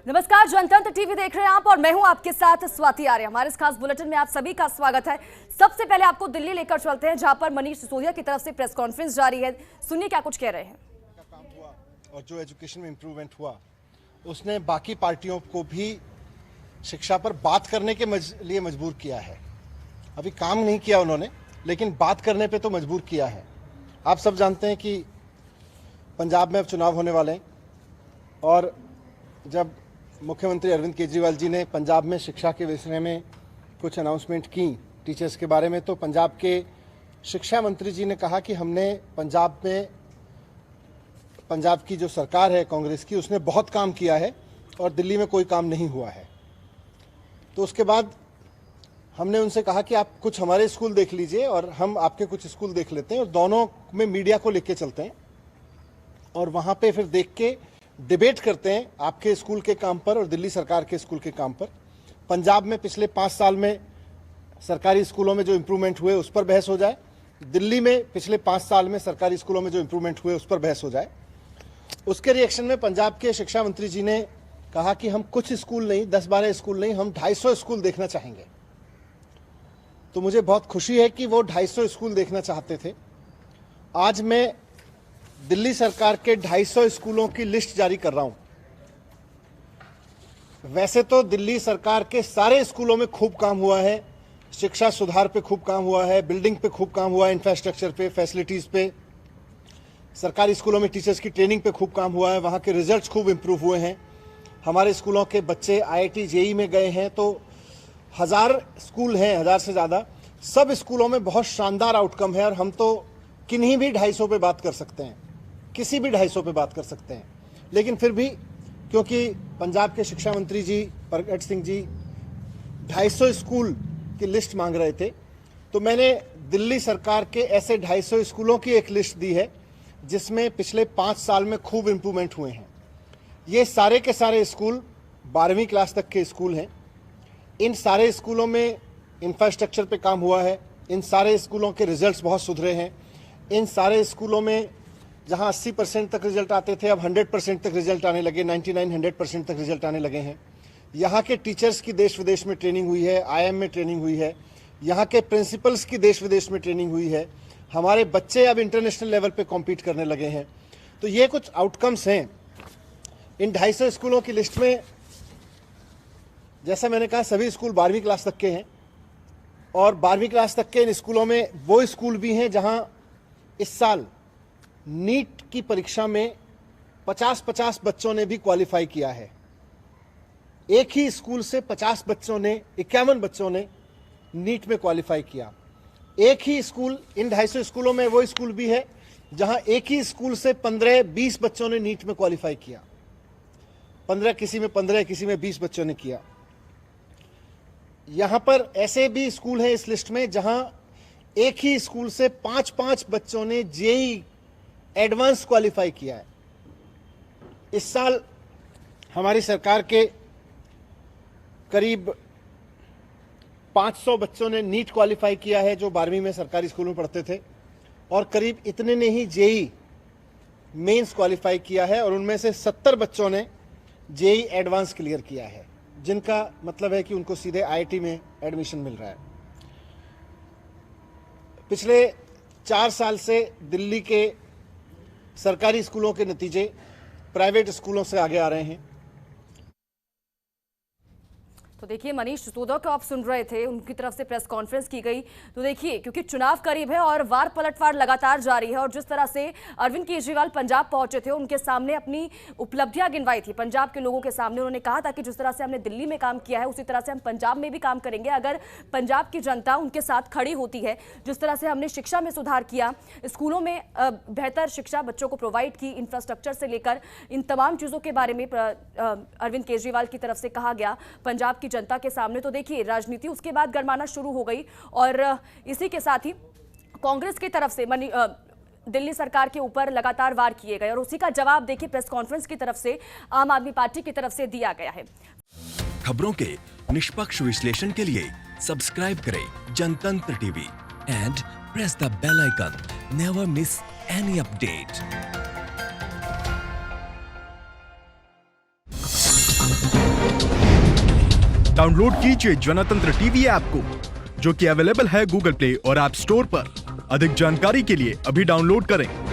नमस्कार, जनतंत्र टीवी देख रहे हैं आप और मैं हूं आपके साथ स्वाति आर्य। हमारे इस खास बुलेटिन में आप सभी का स्वागत है। सबसे पहले आपको दिल्ली लेकर चलते हैं, जहां पर मनीष सिसोदिया की तरफ से प्रेस कॉन्फ्रेंस जारी है। सुनिए क्या कुछ कह रहे हैं। काम हुआ और जो एजुकेशन में इंप्रूवमेंट हुआ उसने बाकी पार्टियों को भी शिक्षा पर बात करने के लिए मजबूर किया है। अभी काम नहीं किया उन्होंने, लेकिन बात करने पे तो मजबूर किया है। आप सब जानते हैं कि पंजाब में अब चुनाव होने वाले हैं और जब मुख्यमंत्री अरविंद केजरीवाल जी ने पंजाब में शिक्षा के विषय में कुछ अनाउंसमेंट की टीचर्स के बारे में, तो पंजाब के शिक्षा मंत्री जी ने कहा कि हमने पंजाब की जो सरकार है कांग्रेस की, उसने बहुत काम किया है और दिल्ली में कोई काम नहीं हुआ है। तो उसके बाद हमने उनसे कहा कि आप कुछ हमारे स्कूल देख लीजिए और हम आपके कुछ स्कूल देख लेते हैं और दोनों में मीडिया को लेके चलते हैं और वहाँ पे फिर देख के डिबेट करते हैं आपके स्कूल के काम पर और दिल्ली सरकार के स्कूल के काम पर। पंजाब में पिछले 5 साल में सरकारी स्कूलों में जो इम्प्रूवमेंट हुए उस पर बहस हो जाए, दिल्ली में पिछले 5 साल में सरकारी स्कूलों में जो इम्प्रूवमेंट हुए उस पर बहस हो जाए। उसके रिएक्शन में पंजाब के शिक्षा मंत्री जी ने कहा कि हम कुछ स्कूल नहीं, 10-12 स्कूल नहीं, हम 250 स्कूल देखना चाहेंगे। तो मुझे बहुत खुशी है कि वो 250 स्कूल देखना चाहते थे। आज मैं दिल्ली सरकार के 250 स्कूलों की लिस्ट जारी कर रहा हूं। वैसे तो दिल्ली सरकार के सारे स्कूलों में खूब काम हुआ है, शिक्षा सुधार पे खूब काम हुआ है, बिल्डिंग पे खूब काम हुआ है, इंफ्रास्ट्रक्चर पे, फैसिलिटीज पे, सरकारी स्कूलों में टीचर्स की ट्रेनिंग पे खूब काम हुआ है, वहाँ के रिजल्ट्स खूब इम्प्रूव हुए हैं। हमारे स्कूलों के बच्चे IIT JEE में गए हैं, तो 1000 स्कूल हैं, 1000 से ज़्यादा। सब स्कूलों में बहुत शानदार आउटकम है और हम तो किन्हीं भी 250 पे बात कर सकते हैं, किसी भी 250 पे बात कर सकते हैं। लेकिन फिर भी क्योंकि पंजाब के शिक्षा मंत्री जी प्रगट सिंह जी 250 स्कूल की लिस्ट मांग रहे थे, तो मैंने दिल्ली सरकार के ऐसे 250 स्कूलों की एक लिस्ट दी है जिसमें पिछले 5 साल में खूब इम्प्रूवमेंट हुए हैं। ये सारे के सारे स्कूल 12वीं क्लास तक के स्कूल हैं। इन सारे स्कूलों में इंफ्रास्ट्रक्चर पे काम हुआ है, इन सारे स्कूलों के रिजल्ट्स बहुत सुधरे हैं। इन सारे स्कूलों में जहां 80% तक रिजल्ट आते थे, अब 100% तक रिजल्ट आने लगे, 99-100% तक रिजल्ट आने लगे हैं। यहाँ के टीचर्स की देश विदेश में ट्रेनिंग हुई है, IIM में ट्रेनिंग हुई है, यहाँ के प्रिंसिपल्स की देश विदेश में ट्रेनिंग हुई है। हमारे बच्चे अब इंटरनेशनल लेवल पे कॉम्पीट करने लगे हैं। तो ये कुछ आउटकम्स हैं। इन 250 स्कूलों की लिस्ट में जैसा मैंने कहा सभी स्कूल 12वीं क्लास तक के हैं और 12वीं क्लास तक के इन स्कूलों में वो स्कूल भी हैं जहां इस साल नीट की परीक्षा में 50-50 बच्चों ने भी क्वालिफाई किया है। एक ही स्कूल से 50 बच्चों ने, 51 बच्चों ने नीट में क्वालिफाई किया। एक ही स्कूल, इन 250 स्कूलों में वो स्कूल भी है जहां एक ही स्कूल से 15-20 बच्चों ने नीट में क्वालिफाई किया। 15 किसी में 15, किसी में 20 बच्चों ने किया। यहां पर ऐसे भी स्कूल हैं इस लिस्ट में जहां एक ही स्कूल से 5-5 बच्चों ने JEE एडवांस क्वालिफाई किया है। इस साल हमारी सरकार के करीब 500 बच्चों ने नीट क्वालिफाई किया है जो 12वीं में सरकारी स्कूल में पढ़ते थे, और करीब इतने ने ही JEE मेंस क्वालिफाई किया है और उनमें से 70 बच्चों ने JEE एडवांस क्लियर किया है, जिनका मतलब है कि उनको सीधे IIT में एडमिशन मिल रहा है। पिछले 4 साल से दिल्ली के सरकारी स्कूलों के नतीजे प्राइवेट स्कूलों से आगे आ रहे हैं। तो देखिए, मनीष सिसोदिया को आप सुन रहे थे, उनकी तरफ से प्रेस कॉन्फ्रेंस की गई। तो देखिए, क्योंकि चुनाव करीब है और वार पलटवार लगातार जारी है और जिस तरह से अरविंद केजरीवाल पंजाब पहुंचे थे, उनके सामने अपनी उपलब्धियां गिनवाई थी पंजाब के लोगों के सामने। उन्होंने कहा था कि जिस तरह से हमने दिल्ली में काम किया है उसी तरह से हम पंजाब में भी काम करेंगे अगर पंजाब की जनता उनके साथ खड़ी होती है। जिस तरह से हमने शिक्षा में सुधार किया, स्कूलों में बेहतर शिक्षा बच्चों को प्रोवाइड की, इंफ्रास्ट्रक्चर से लेकर इन तमाम चीज़ों के बारे में अरविंद केजरीवाल की तरफ से कहा गया पंजाब की जनता के सामने। तो देखिए, राजनीति उसके बाद गरमाना शुरू हो गई और इसी के साथ ही कांग्रेस की तरफ से दिल्ली सरकार के ऊपर लगातार वार किए गए और उसी का जवाब देखिए प्रेस कॉन्फ्रेंस की तरफ से आम आदमी पार्टी की तरफ से दिया गया है। खबरों के निष्पक्ष विश्लेषण के लिए सब्सक्राइब करें Jantantra TV and press the bell icon. Never miss any update. Download कीजिए जनतंत्र टीवी ऐप को, जो कि अवेलेबल है गूगल प्ले और ऐप स्टोर पर। अधिक जानकारी के लिए अभी डाउनलोड करें।